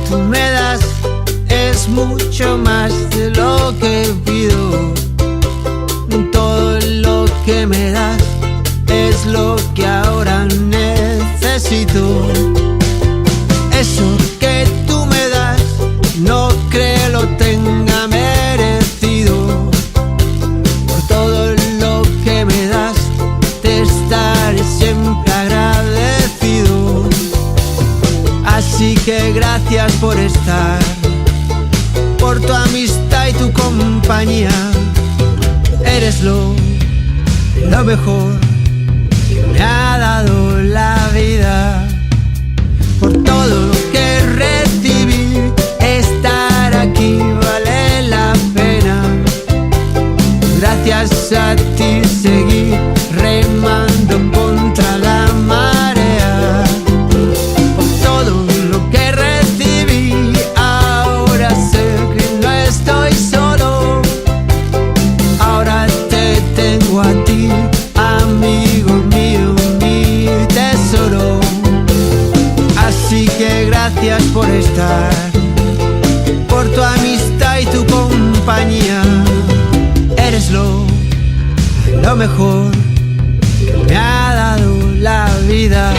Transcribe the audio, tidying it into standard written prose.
tú me das es mucho más de lo que pido. Todo lo que me das es lo que ahora necesito. Eso que tú me das no creo lo tenga merecido. Por todo lo que me das te estaré siempre agradecido. Así que gracias por estar, por tu amistad y tu compañía. Eres lo mejor que me ha dado la vida. Por todo lo que recibí, estar aquí vale la pena. Gracias a ti seguí remando contra la marea. Por todo lo que recibí, ahora sé que no estoy solo. Ahora te tengo a ti, amigo mío, mi tesoro. Así que gracias por estar, por tu amistad y tu compañía. Eres lo mejor que me ha dado la vida.